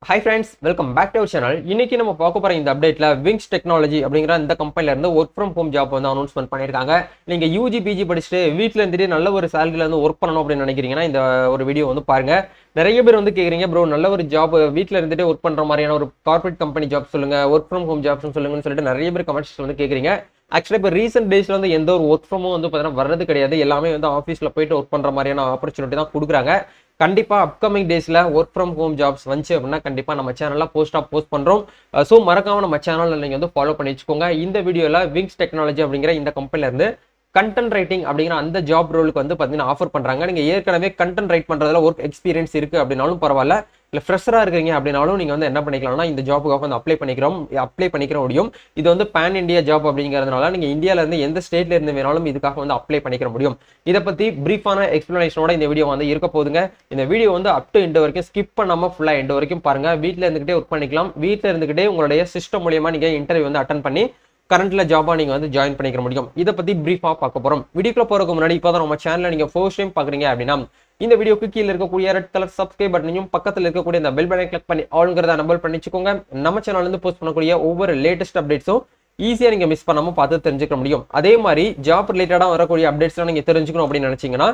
Hi friends, welcome back to our channel. இன்னைக்கு நம்ம பார்க்க போற இந்த அப்டேட்ல Wings Technology அப்படிங்கற இந்த கம்பெனில இருந்து work from home job வந்து அனௌன்ஸ்மென்ட் பண்ணிருக்காங்க. நீங்க UG PG படிச்சிட்டு வீட்ல இருந்துட்டே நல்ல ஒரு சாலரில இருந்து வர்க் பண்ணனும் அப்படி நினைக்கிறீங்கன்னா இந்த ஒரு வீடியோ வந்து பாருங்க. நிறைய பேர் வந்து கேக்குறீங்க bro நல்ல ஒரு ஜாப் வீட்ல இருந்துட்டே வர்க் பண்ற மாதிரியான ஒரு கார்ப்பரேட் கம்பெனி ஜாப் சொல்லுங்க, work from home ஜாப்ஸ் சொல்லுங்கன்னு சொல்லிட்டு நிறைய பேர் கமெண்ட்ஸ் வந்து கேக்குறீங்க. ஆக்சுவலா இப்போ ரீசெண்ட் டேஸ்ல வந்து எந்த ஒரு ஒர்க் ஃப்ரம் ஹோம் வந்து பார்த்தீங்கன்னா வர்றது கிடையாது. எல்லாமே வந்து ஆஃபீஸ்ல போயிட்டு ஒர்க் பண்ற மாதிரியான ஆப்பர்ச்சுனிட்டி தான் கொடுக்குறாங்க. கண்டிப்பா அப்கமிங் டேஸ்ல ஒர்க் ஃப்ரம் ஹோம் ஜாப்ஸ் வந்துச்சு அப்படின்னா கண்டிப்பா நம்ம சேனல்ல போஸ்ட் பண்றோம். ஸோ மறக்காம நம்ம சேனல்ல நீங்க வந்து ஃபாலோ பண்ணி வச்சுக்கோங்க. இந்த வீடியோல விங்ஸ் டெக்னாலஜி அப்படிங்கிற இந்த கம்பெனில இருந்து கண்டென்ட் ரைட்டிங் அப்படிங்கிற அந்த ஜாப் ரோலுக்கு வந்து பார்த்தீங்கன்னா ஆஃபர் பண்றாங்க. நீங்க ஏற்கனவே கண்டென்ட் ரைட் பண்றதுல ஒர்க் எக்ஸ்பீரியன்ஸ் இருக்கு அப்படின்னாலும் பரவாயில்ல, இல்லை ஃப்ரெஷரா இருக்கீங்க அப்படின்னாலும் நீங்க வந்து என்ன பண்ணிக்கலாம்னா இந்த ஜாப்புக்காக வந்து அப்ளை பண்ணிக்கிற முடியும். இது வந்து பேன் இந்தியா ஜாப் அப்படிங்கிறதுனால நீங்க இந்தியால இருந்து எந்த ஸ்டேட்ல இருந்து வேணாலும் இதுக்காக வந்து அப்ளை பண்ணிக்கிற முடியும். இதை பத்தி பிரீஃபான எக்ஸ்பிளனேஷனோட இந்த வீடியோ வந்து இருக்க போதுங்க. இந்த வீடியோ வந்து அப் டு எண்ட் வரைக்கும் ஸ்கிப் பண்ணாம ஃபுல்லா எண்ட் வரைக்கும் பாருங்க. வீட்டில் இருந்துகிட்டே ஒர்க் பண்ணிக்கலாம். வீட்டில் இருந்துகிட்டே உங்களுடைய சிஸ்டம் மூலியமா நீங்க இன்டர்வியூ வந்து அட்டன் பண்ணி கரண்ட்ல ஜாபா நீங்க வந்து ஜாயின் பண்ணிக்க முடியும். இதை பத்தி பிரீஃபா பார்க்க போறோம். வீடியோக்குள்ள போறதுக்கு முன்னாடி இப்பதான் நம்ம சேனல்ல நீங்க ஃபர்ஸ்ட் டைம் பாக்குறீங்க அப்படின்னா இந்த வீடியோக்கு கீழே இருக்கக்கூடிய ரெட் கலர் சப்ஸ்கிரைப் பட்டனையும் பக்கத்தில் இருக்கக்கூடிய இந்த பெல் பட்டனை கிளிக் பண்ணி ஆளுங்கிறத நம்பர் பண்ணிச்சுக்கோங்க. நம்ம சேனல்ல இருந்து போஸ்ட் பண்ணக்கூடிய ஒவ்வொரு லேட்டஸ்ட் அப்டேட்ஸும் ஈஸியா நீங்க மிஸ் பண்ணாம பார்த்து தெரிஞ்சுக்க முடியும். அதே மாதிரி ஜாப் ரிலேட்டடா வரக்கூடிய அப்டேட்ஸ்லாம் நீங்க தெரிஞ்சுக்கணும் அப்படின்னு நினைச்சீங்கன்னா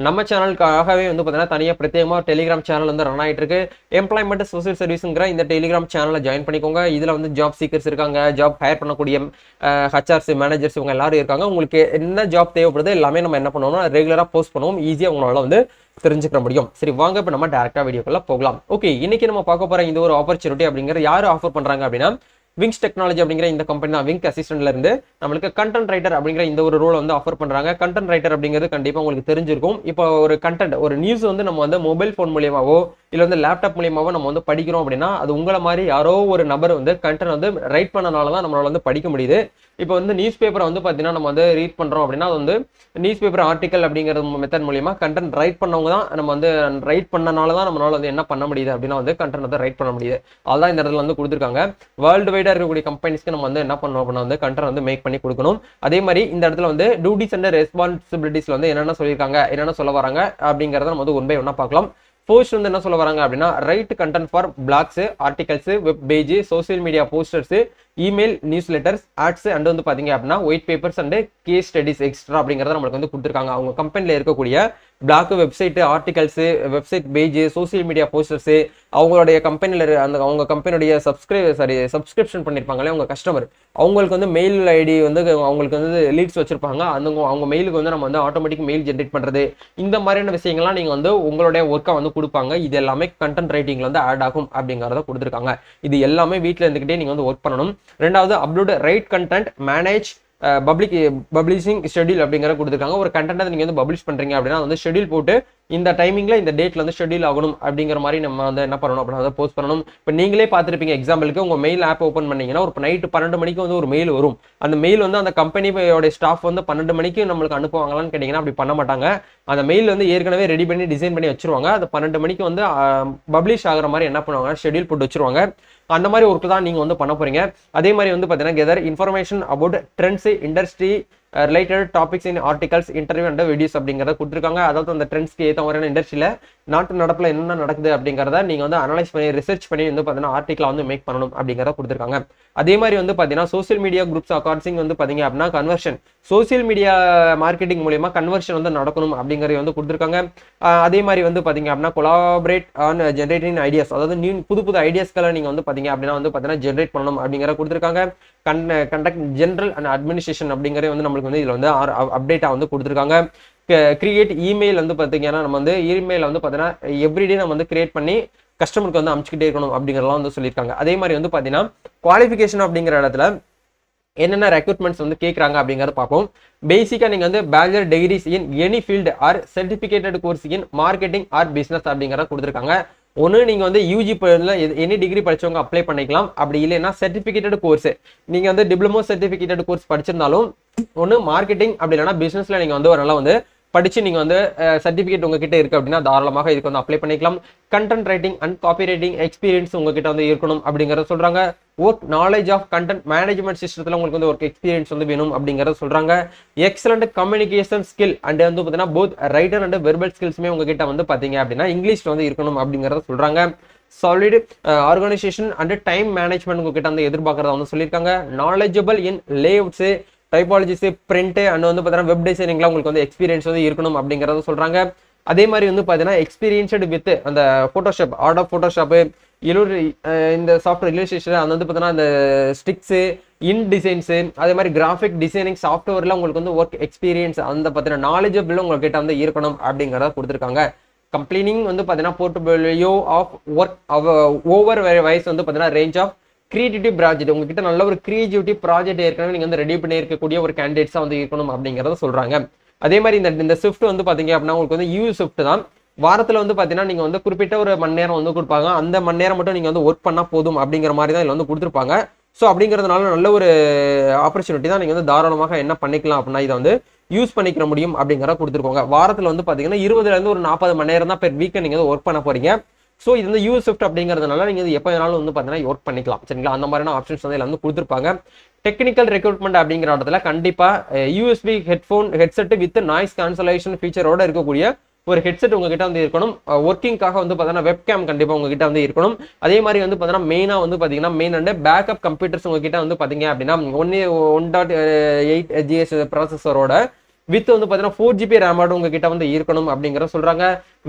நம்ம சேனலுக்காகவே வந்து பார்த்தீங்கன்னா தனியாக பிரத்யேகமா டெலிகிராம் சேனல் வந்து ரன் ஆகிட்டு இருக்கு. எம்ப்ளாய்மெண்ட் சோசியல் சர்வீஸ்ங்கிற இந்த டெலிகிராம் சேனலை ஜாயின் பண்ணிக்கோங்க. இதுல வந்து ஜாப் சீக்கர்ஸ் இருக்காங்க, ஜாப் ஹையர் பண்ணக்கூடிய ஹச்ஆர்ஸ் மேனேஜர்ஸ் இவங்க எல்லாரும் இருக்காங்க. உங்களுக்கு என்ன ஜாப் தேவைப்படுது எல்லாமே நம்ம என்ன பண்ணுவோம்னா ரெகுலரா போஸ்ட் பண்ணுவோம். ஈஸியா உங்களால வந்து தெரிஞ்சுக்க முடியும். சரி வாங்க இப்ப நம்ம டைரக்டா வீடியோக்குள்ள போகலாம். ஓகே, இன்னைக்கு நம்ம பார்க்க போற இந்த ஒரு ஆப்பர்ச்சுனிட்டி அப்படிங்கிறது யாரு ஆஃபர் பண்றாங்க அப்படின்னா விங்ஸ் டெக்னாலஜி அப்படிங்கிற இந்த கம்பெனி தான். விங்க் அசிஸ்டன்ட்ல இருந்து நம்மளுக்கு கண்டென்ட் ரைட்டர் அப்படிங்கிற இந்த ஒரு ரோல் வந்து ஆஃபர் பண்றாங்க. கண்டென்ட் ரைட்டர் அப்படிங்கிறது கண்டிப்பா உங்களுக்கு தெரிஞ்சிருக்கும். இப்போ ஒரு கண்டென்ட் ஒரு நியூஸ் வந்து நம்ம வந்து மொபைல் போன் மூலியமாவோ இல்ல வந்து லேப்டாப் மூலியமாவோ நம்ம வந்து படிக்கிறோம் அப்படின்னா அது உங்களை மாதிரி யாரோ ஒரு நபர் வந்து கண்டென்ட் வந்து ரைட் பண்ணனாலதான் நம்மளால வந்து படிக்க முடியுது. இப்போ வந்து நியூஸ் பேப்பரை வந்து பாத்தீங்கன்னா நம்ம வந்து ரீட் பண்றோம் அப்படின்னா அது வந்து நியூஸ் பேப்பர் ஆர்டிகல் அப்படிங்கிற மெத்தட் மூலியமா கண்டென்ட் ரைட் பண்ணவங்க தான் நம்ம வந்து ரைட் பண்ணனாலதான் நம்மளால வந்து என்ன பண்ண முடியுது அப்படின்னா வந்து கண்டென்ட் வந்து ரைட் பண்ண முடியுது. அதான் இந்த இடத்துல வந்து கொடுத்துருக்காங்க. வேர்ல்டு வைடா இருக்கக்கூடிய கம்பெனிஸ்க்கு நம்ம வந்து என்ன பண்ணணும் அப்படின்னா வந்து கண்டென்ட் வந்து மேக் பண்ணி கொடுக்கணும். அதே மாதிரி இந்த இடத்துல வந்து டியூட்டிஸ் அண்ட் ரெஸ்பான்சிபிலிட்டிஸ்ல வந்து என்னென்ன சொல்லியிருக்காங்க, என்னென்ன சொல்ல வராங்க அப்படிங்கறத நம்ம வந்து ஒன் பை ஒன்னா பார்க்கலாம். போஸ்ட் வந்து என்ன சொல்ல வராங்க அப்படின்னா write content for blogs, articles, web page, social media posters, email, news letters, ads and வந்து பாத்தீங்க அப்படின்னா white papers and case studies extra அப்படிங்கறத நம்மளுக்கு வந்து கொடுத்துருக்காங்க. அவங்க கம்பெனில இருக்கக்கூடிய blog, website, articles, website page, social media posters, அவங்களுடைய கம்பெனில அந்த அவங்க கம்பெனியுடைய சப்ஸ்கிரிப்ஷன் பண்ணிருப்பாங்களே அவங்க கஸ்டமர், அவங்களுக்கு வந்து மெயில் ஐடி வந்து அவங்களுக்கு வந்து லீட்ஸ் வச்சிருப்பாங்க. அவங்க மெயிலுக்கு வந்து நம்ம வந்து ஆட்டோமேட்டிக் மெயில் ஜென்ரேட் பண்றது, இந்த மாதிரியான விஷயங்கள்லாம் நீங்க வந்து உங்களுடைய ஒர்க்கை வந்து கொடுப்பாங்க. இது எல்லாமே கண்டென்ட் ரைட்டிங்ல வந்து ஆட் ஆகும் அப்படிங்கறத கொடுத்துருக்காங்க. இது எல்லாமே வீட்டில் இருந்துகிட்டே நீங்க வந்து ஒர்க் பண்ணணும். ரெண்டாவது upload right content, manage publishing schedule அப்படிங்கிற கொடுத்துருக்காங்க. ஒரு கண்டென்ட் நீங்க வந்து பப்ளிஷ் பண்றீங்க அப்படின்னா வந்து ஷெட்யூல் போட்டு இந்த டைமிங்ல இந்த டேட்ல வந்து ஷெட்யூல் ஆகணும் அப்படிங்கிற மாதிரி நம்ம வந்து என்ன பண்ணணும் அப்படின்னா வந்து போஸ்ட் பண்ணணும். இப்போ நீங்களே பார்த்துருப்பீங்க, எக்ஸாம்பிளுக்கு உங்க மெயில் ஆப் ஓப்பன் பண்ணீங்கன்னா ஒரு நைட்டு 12 மணிக்கு வந்து ஒரு மெயில் வரும். அந்த மெயில் வந்து அந்த கம்பெனியோட ஸ்டாஃப் வந்து 12 மணிக்கு நம்மளுக்கு அனுப்புவாங்களான்னு கேட்டீங்கன்னா அப்படி பண்ண மாட்டாங்க. அந்த மெயில் வந்து ஏற்கனவே ரெடி பண்ணி டிசைன் பண்ணி வச்சிருவாங்க. அது 12 மணிக்கு வந்து பப்ளிஷ் ஆகிற மாதிரி என்ன பண்ணுவாங்க, ஷெட்யூல் போட்டு வச்சிருவாங்க. அந்த மாதிரி ஒர்க் தான் நீங்க வந்து பண்ண போறீங்க. அதே மாதிரி வந்து பாத்தீங்கன்னா gather information about trends, industry related topics in articles, interview and videos அப்படிங்கறத கொடுத்துருக்காங்க. அதாவது அந்த ட்ரெண்ட்ஸ்க்கு ஏற்ற மாதிரியான இண்டஸ்ட்ரியில நாட்டு நடப்புல என்ன நடக்குது அப்படிங்கறத நீங்க வந்து அனலைஸ் பண்ணி ரிசர்ச் பண்ணி வந்து பாத்தீங்கன்னா ஆர்டிகலா வந்து மேக் பண்ணணும் அப்படிங்கறத கொடுத்துருக்காங்க. அதே மாதிரி வந்து பாத்தீங்கன்னா சோசியல் மீடியா குரூப்ஸ் அக்கார்டிங் வந்து பாத்தீங்க அப்படின்னா கன்வர்ஷன், சோசியல் மீடியா மார்க்கெட்டிங் மூலியமா கன்வர்ஷன் வந்து நடக்கணும் அப்படிங்கறது வந்து கொடுத்துருக்காங்க. அதே மாதிரி வந்து பாத்தீங்க அப்படின்னா கொலாபரேட் ஆன் ஜெனரேட்டிங் ஐடியாஸ், அதாவது புது ஐடியாஸ்களை நீங்க வந்து பாத்தீங்க அப்படின்னா வந்து பாத்தீங்கன்னா ஜெனரேட் பண்ணணும் அப்படிங்கறத கொடுத்துருக்காங்க. கண்டக்ட் ஜெனரல் அண்ட் அட்மினிஸ்ட்ரேஷன் அப்படிங்கறது வந்து நம்மளுக்கு வந்து இதுல வந்து அப்டேட்டா வந்து கொடுத்துருக்காங்க. கிரியேட் இமெயில் வந்து பாத்தீங்கன்னா நம்ம வந்து இமெயில் வந்து பாத்தீங்கன்னா எவ்ரிடே நம்ம வந்து கிரியேட் பண்ணி கஸ்டமருக்கு வந்து அனுப்பிச்சுக்கிட்டே இருக்கணும் அப்படிங்கறதெல்லாம் வந்து சொல்லியிருக்காங்க. அதே மாதிரி வந்து பாத்தீங்கன்னா குவாலிஃபிகேஷன் அப்படிங்கிற இடத்துல என்னென்ன ரெக்ரூட்மெண்ட்ஸ் வந்து கேட்கறாங்க அப்படிங்கறத பார்ப்போம். பேசிக்கா நீங்க வந்து bachelor degrees in any field or certificated course in marketing or business அப்படிங்கறத கொடுத்துருக்காங்க. ஒன்று நீங்க வந்து யூஜி எனி டிகிரி படிச்சவங்க அப்ளை பண்ணிக்கலாம். அப்படி இல்லைன்னா சர்டிபிகேட்டட் கோர்ஸ் நீங்க வந்து டிப்ளமோ சர்டிபிகேட்டட் கோர்ஸ் படிச்சிருந்தாலும் ஒன்று மார்க்கெட்டிங் அப்படி இல்லைன்னா பிசினஸ்ல நீங்க வந்து ஒரு நல்லா வந்து படிச்சு நீங்க வந்து சர்டிபிகேட் உங்ககிட்ட இருக்கு அப்படின்னா தாராளமாக இதுக்கு வந்து அப்ளை பண்ணிக்கலாம். Content writing and copy writing experience உங்ககிட்ட வந்து இருக்கணும் அப்படிங்கறத சொல்றாங்க. Work knowledge of content management சிஸ்டத்துல உங்களுக்கு வந்து ஒர்க் எக்ஸ்பீரியன்ஸ் வந்து வேணும் அப்படிங்கறத சொல்றாங்க. எக்ஸலண்ட் கம்யூனிகேஷன் ஸ்கில் அண்ட் வந்து பாத்தீங்கன்னா போத் ரைட்டர் அண்ட் வெர்பல் ஸ்கில்ஸுமே உங்ககிட்ட வந்து பாத்தீங்க அப்படின்னா இங்கிலீஷ்ல வந்து இருக்கணும் அப்படிங்கறத சொல்றாங்க. Solid organisation and time management உங்ககிட்ட வந்து எதிர்பார்க்கறத வந்து சொல்லியிருக்காங்க. Knowledgeable in layouts, typologies, print and வந்து பார்த்தீங்கன்னா வெப் டிசைனிங்லாம் உங்களுக்கு வந்து எக்ஸ்பீரியன்ஸ் வந்து இருக்கணும் அப்படிங்கிறத சொல்றாங்க. அதே மாதிரி வந்து பார்த்தீங்கன்னா எக்ஸ்பீரியன்ஸ்டு வித் அந்த ஃபோட்டோஷாப், ஆர்ட் ஆஃப் ஃபோட்டோஷாப்பு, இந்த சாஃப்ட்வேர் இல்லஸ்ட்ரேஷன், அது வந்து பார்த்தீங்கன்னா அந்த ஸ்டிக்ஸு, இன் டிசைன்ஸு, அதே மாதிரி கிராஃபிக் டிசைனிங் சாஃப்ட்வேர்ல உங்களுக்கு வந்து ஒர்க் எக்ஸ்பீரியன்ஸ் அந்த பார்த்தீங்கன்னா நாலேஜபிள் உங்ககிட்ட வந்து இருக்கணும் அப்படிங்கிறத கொடுத்துருக்காங்க. கம்ப்ளீனிங் வந்து பார்த்தீங்கன்னா portfolio of work over wise வந்து பார்த்தீங்கன்னா ரேஞ்ச் ஆஃப் கிரியேட்டிவ் ப்ராஜெக்ட், உங்ககிட்ட நல்ல ஒரு கிரியேட்டிவிட்டி ப்ராஜெக்ட் ஏற்கனவே நீங்கள் வந்து ரெடி பண்ணி இருக்கக்கூடிய ஒரு கேண்டிடேட்ஸாக வந்து இருக்கணும் அப்படிங்கிறத சொல்றாங்க. அதே மாதிரி இந்த ஷிஃப்ட் வந்து பார்த்தீங்க அப்படின்னா உங்களுக்கு வந்து யூ ஷிஃப்ட் தான். வாரத்தில் வந்து பார்த்தீங்கன்னா நீங்கள் வந்து குறிப்பிட்ட ஒரு மணி நேரம் வந்து கொடுப்பாங்க, அந்த மணி நேரம் மட்டும் நீங்கள் வந்து ஒர்க் பண்ணால் போதும் அப்படிங்கிற மாதிரி தான் இதில் வந்து கொடுத்துருப்பாங்க. ஸோ அப்படிங்கிறதுனால நல்ல ஒரு ஆப்பர்ச்சுனிட்டி தான். நீங்கள் வந்து தாராளமாக என்ன பண்ணிக்கலாம் அப்படின்னா இதை வந்து யூஸ் பண்ணிக்கிற முடியும் அப்படிங்கிறத கொடுத்துருக்கோங்க. வாரத்தில் வந்து பார்த்தீங்கன்னா 20லேருந்து ஒரு 40 மணி நேரம் தான் பெர் வீக்கை நீங்கள் வந்து ஒர்க் பண்ண போறீங்க. ஸோ இது வந்து யூ ஷிஃப்ட் அப்படிங்கிறதுனால நீங்கள் இது எப்போ வேணாலும் வந்து பார்த்தீங்கன்னா ஒர்க் பண்ணிக்கலாம். சரிங்களா, அந்த மாதிரியான ஆப்ஷன்ஸ் வந்து இதில் வந்து கொடுத்துருப்பாங்க. டெக்னிக்கல் ரெக்ரூட்மெண்ட் அப்படிங்கிற இடத்துல கண்டிப்பாக USB headset with noise cancellation ஃபீச்சரோட இருக்கக்கூடிய ஒரு ஹெட்செட் உங்ககிட்ட வந்து இருக்கணும். ஒர்க்கிங்காக வந்து பார்த்தீங்கன்னா வெப்கேம் கண்டிப்பாக உங்ககிட்ட வந்து இருக்கணும். அதே மாதிரி வந்து பார்த்தீங்கன்னா மெயினாக வந்து பார்த்தீங்கன்னா மெயின் அண்ட் பேக்கப் கம்ப்யூட்டர்ஸ் உங்ககிட்ட வந்து பார்த்தீங்க அப்படின்னா 1.8 GHz ப்ராசஸரோட வித் வந்து பார்த்தீங்கன்னா 4GB ரேமோட உங்ககிட்ட வந்து இருக்கணும் அப்படிங்கிற சொல்றாங்க.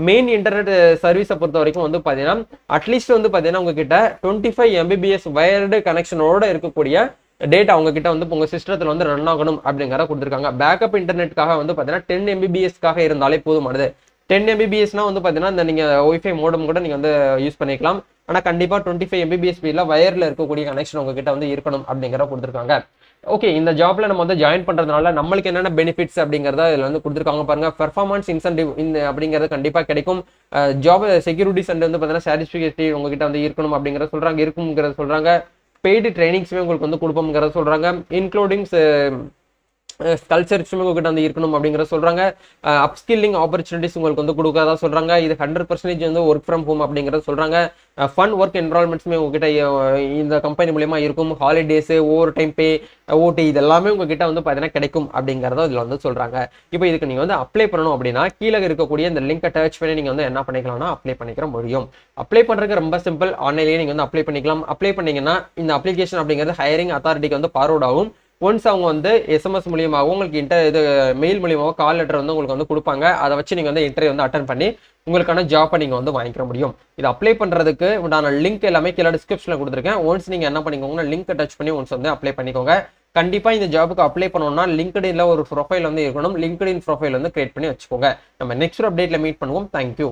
மெயின் இன்டர்நெட் சர்வீஸை பொறுத்த வரைக்கும் வந்து பார்த்தீங்கன்னா அட்லீஸ்ட் வந்து பார்த்தீங்கன்னா உங்ககிட்ட 25 Mbps வயர்டு கனெக்ஷனோட இருக்கக்கூடிய டேட்டா உங்ககிட்ட வந்து உங்க சிஸ்டத்தில் வந்து ரன் ஆகணும் அப்படிங்கிற கொடுத்துருக்காங்க. பேக்கப் இன்டர்நெட்காக வந்து பார்த்தீங்கன்னா 10 Mbps இருந்தாலே போதுமானது. 10 Mbpsனா வந்து பார்த்தீங்கன்னா இந்த நீங்கள் ஒய்ஃபை மோடம் கூட நீங்கள் வந்து யூஸ் பண்ணிக்கலாம். ஆனால் கண்டிப்பாக 25 Mbps ஸ்பீடில் வயரில் இருக்கக்கூடிய கனெக்ஷன் உங்ககிட்ட வந்து இருக்கணும் அப்படிங்கிற கொடுத்துருக்காங்க. ஓகே, இந்த ஜாப்ல நம்ம வந்து ஜாயின் பண்றதுனால நம்மளுக்கு என்னென்ன பெனிஃபிட்ஸ் அப்படிங்கறத இதுல வந்து கொடுத்துருக்காங்க பாருங்க. பெர்ஃபார்மன்ஸ் இன்சென்டிவ் அப்படிங்கிறது கண்டிப்பா கிடைக்கும். ஜாப் செக்யூரிட்டிஸ் அண்ட் வந்து பார்த்தீங்கன்னா சாட்டிஸ்ஃபிகேட்டி உங்ககிட்ட வந்து இருக்கணும் அப்படிங்கிறத சொல்றாங்க, இருக்குங்கிறத சொல்றாங்க. பெய்டு ட்ரைனிங்ஸுமே உங்களுக்கு வந்து கொடுப்போம்ங்கிறத சொல்றாங்க. இன்க்ளூடிங் கல்ச்சர்ஸுமே உங்ககிட்ட வந்து இருக்கணும் அப்படிங்கிறத சொல்றாங்க. அப்ஸ்கில்லிங் ஆப்பர்ச்சுனிட்டிஸ் உங்களுக்கு வந்து கொடுக்கறதா சொல்றாங்க. இது 100% வந்து ஒர்க் ஃப்ரம் ஹோம் அப்படிங்கிறத சொல்றாங்க. ஃபன் ஒர்க் என்வரான்மெண்ட்ஸுமே உங்ககிட்ட இந்த கம்பெனி மூலமா இருக்கும். ஹாலிடேஸ், ஓவர் டைம் பே, ஓடி இது எல்லாமே உங்ககிட்ட வந்து பார்த்தீங்கன்னா கிடைக்கும் அப்படிங்கிறத இதில் வந்து சொல்றாங்க. இப்போ இதுக்கு நீங்க வந்து அப்ளை பண்ணணும் அப்படின்னா கீழே இருக்கக்கூடிய இந்த லிங்கை டச் பண்ணி நீங்க வந்து என்ன பண்ணிக்கலாம்னா அப்ளை பண்ணிக்கிற முடியும். அப்ளை பண்றதுக்கு ரொம்ப சிம்பிள், ஆன்லைன்லேயே நீங்க வந்து அப்ளை பண்ணிக்கலாம். அப்ளை பண்ணீங்கன்னா இந்த அப்ளிகேஷன் அப்படிங்கிறது ஹையரிங் அத்தாரிட்டிக்கு வந்து ஃபார்வர்ட் ஆகும். ஒன்ஸ் அவங்க வந்து எஸ்எம்எஸ் மூலியமாகவும் உங்களுக்கு இது மெயில் மூலியமாகவும் கால் லெட்டர் வந்து உங்களுக்கு வந்து கொடுப்பாங்க. அதை வச்சு நீங்கள் வந்து இன்டர்வியூ வந்து அட்டன் பண்ணி உங்களுக்கான ஜாப்பை நீங்கள் வந்து வாங்கிக்க முடியும். இது அப்ளை பண்ணுறதுக்கு உண்டான லிங்க் எல்லாமே கீழே டிஸ்கிரிப்ஷனில் கொடுத்துருக்கேன். ஒன்ஸ் நீங்கள் என்ன பண்ணிக்கோங்கன்னா லிங்க் டச் பண்ணி ஒன்ஸ் வந்து அப்ளை பண்ணிக்கோங்க. கண்டிப்பாக இந்த ஜாபுக்கு அப்ளை பண்ணணும்னா லிங்க்டின்ல ஒரு ப்ரொஃபைல் வந்து இருக்கணும். லிங்க்டின் ப்ரொஃபைல் வந்து கிரியேட் பண்ணி வச்சுக்கோங்க. நம்ம நெக்ஸ்ட் அப்டேட்ல மீட் பண்ணுவோம். தேங்க்யூ.